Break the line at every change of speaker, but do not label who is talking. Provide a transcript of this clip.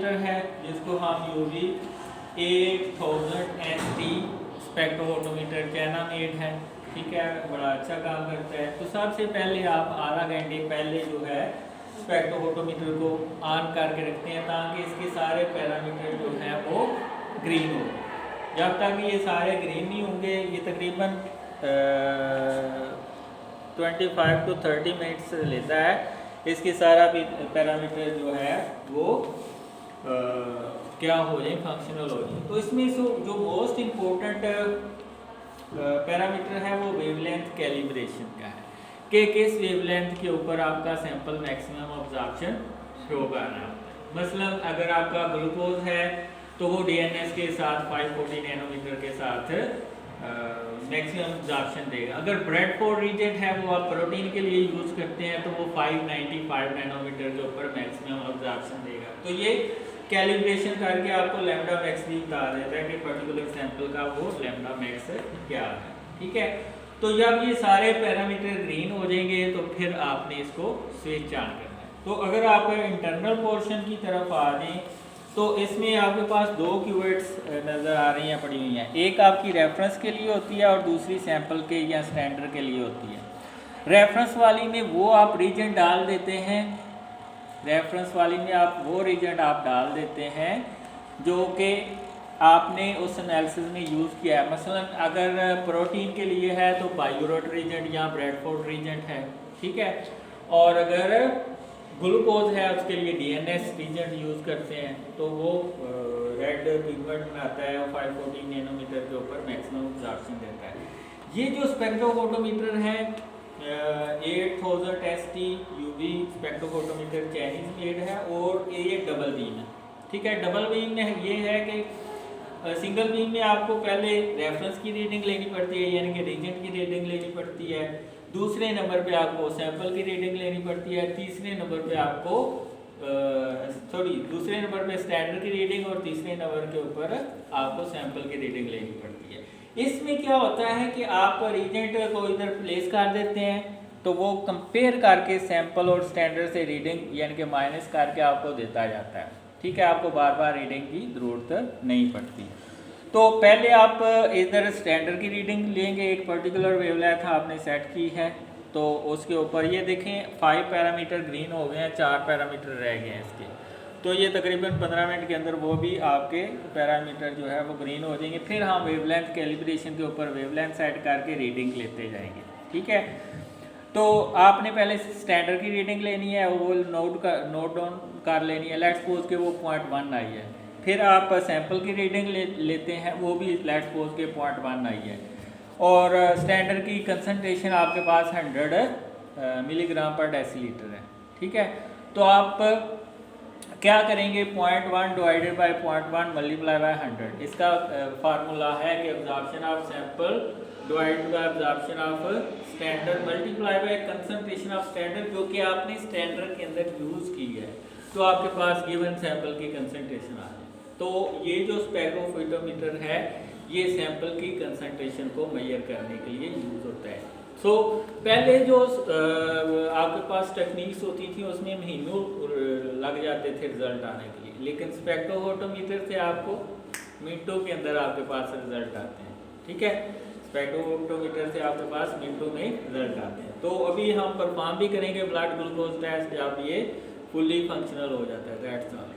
Parameter है जिसको हम UV 8000 ST spectrophotometer China made है, ठीक है, बड़ा अच्छा काम करता है। तो सबसे पहले आप आधा घंटे पहले जो है स्पेक्ट्रोफोटोमीटर को ऑन करके रखते हैं ताकि इसके सारे पैरामीटर जो हैं वो ग्रीन हो। जब तक ये सारे ग्रीन नहीं होंगे, ये तकरीबन 25 to 30 मिनट्स लेता है, इसके सारा भी पैरामीटर जो है वो क्या हो जाए, फंक्शनल हो जाए। तो इसमें जो मोस्ट इम्पोर्टेंट पैरामीटर है वो वेवलेंथ कैलिब्रेशन का है कि किस वेवलेंथ के ऊपर आपका सैंपल मैक्सिमम ऑब्जर्प्शन शो कर रहा है। मसलन अगर आपका ग्लूकोज है तो वो DNS के साथ 540 नैनोमीटर के साथ मैक्सिमम ऑब्जर्प्शन देगा। अगर ब्रेडफोर्ड रीजेंट है वो आप प्रोटीन के लिए यूज़ करते हैं तो वो 595 नैनोमीटर के ऊपर मैक्सिमम ऑब्जर्प्शन देगा। तो ये कैलिब्रेशन करके आपको लैम्डा मैक्स भी बता देता है कि पर्टिकुलर सैंपल का वो लैम्डा मैक्स क्या है, ठीक है। तो जब ये सारे पैरामीटर ग्रीन हो जाएंगे तो फिर आपने इसको स्विच ऑन करना है। तो अगर आप इंटरनल पोर्शन की तरफ आ जाएं तो इसमें आपके पास दो कीवर्ड्स नज़र आ रही हैं, पड़ी हुई हैं। एक आपकी रेफरेंस के लिए होती है और दूसरी सैंपल के या स्टैंडर्ड के लिए होती है। रेफरेंस वाली में वो आप रीजन डाल देते हैं, रेफरेंस वाली में आप वो रीजन आप डाल देते हैं जो कि आपने उस एनालिसिस में यूज़ किया है। मसलन अगर प्रोटीन के लिए है तो बायोरोट रीजेंट या ब्रेडफोर्ड रीजेंट है, ठीक है। और अगर ग्लूकोज है उसके लिए DNS रीजेंट यूज़ करते हैं तो वो रेड पिगमेंट बनाता है और 540 नैनोमीटर के ऊपर मैक्सिमम ऑब्जर्प्शन देता है। ये जो स्पेक्ट्रोफोटोमीटर है 8000 ST UV spectrophotometer Chinese made है और ये डबल बीम है, ठीक है। डबल बीम में ये है कि सिंगल बीम में आपको पहले रेफरेंस की रीडिंग लेनी पड़ती है, यानी कि रीजेंट की रीडिंग लेनी पड़ती है। दूसरे नंबर पे आपको सैंपल की रीडिंग लेनी पड़ती है। तीसरे नंबर पे आपको दूसरे नंबर पे स्टैंडर्ड की रीडिंग और तीसरे नंबर के ऊपर आपको सैंपल की रीडिंग लेनी पड़ती है। इसमें क्या होता है कि आप रीजेंट को इधर प्लेस कर देते हैं तो वो कंपेयर करके सैंपल और स्टैंडर्ड से रीडिंग यानी कि माइनस करके आपको देता जाता है, ठीक है। आपको बार बार रीडिंग की ज़रूरत नहीं पड़ती। तो पहले आप इधर स्टैंडर्ड की रीडिंग लेंगे, एक पर्टिकुलर वेवलेंथ आपने सेट की है तो उसके ऊपर ये देखें 5 पैरामीटर ग्रीन हो गए हैं, 4 पैरामीटर रह गए हैं इसके। तो ये तकरीबन 15 मिनट के अंदर वो भी आपके पैरामीटर जो है वो ग्रीन हो जाएंगे। फिर हम वेवलेंथ कैलिब्रेशन के ऊपर वेवलेंथ सेट करके रीडिंग लेते जाएंगे, ठीक है। तो आपने पहले स्टैंडर्ड की रीडिंग लेनी है, वो नोट डाउन कर लेनी है। लेट्स सपोज के वो 0.1 आई है। फिर आप सैंपल की रीडिंग लेते हैं, वो भी लेट्स सपोज के 0.1 आई है। और स्टैंडर्ड की कंसंट्रेशन आपके पास 100 मिलीग्राम पर डेसीलीटर है, ठीक है। तो आप क्या करेंगे, 0.1 डिवाइडेड बाय 0.1 मल्टीप्लाई बाय 100। इसका फार्मूला है कि absorption of sample divided by absorption of standard multiply by concentration of standard, जो कि आपने स्टैंडर्ड के अंदर यूज़ की है। तो आपके पास गिवन सैंपल की कंसंट्रेशन आ जाए। तो ये जो स्पेक्ट्रोफोटोमीटर है ये सैंपल की कंसंट्रेशन को मेजर करने के लिए यूज़ होता है। सो पहले जो आपके पास टेक्निक्स होती थी उसमें महीनों लग जाते थे रिजल्ट आने के लिए, लेकिन स्पेक्ट्रोफोटोमीटर से आपको मिनटों के अंदर आपके पास रिजल्ट आते हैं, ठीक है। स्पेक्ट्रोफोटोमीटर से आपके पास मिनटों में रिजल्ट आते हैं। तो अभी हम परफॉर्म भी करेंगे ब्लड ग्लूकोज टेस्ट जब ये फुली फंक्शनल हो जाता है, दैट्स ऑल।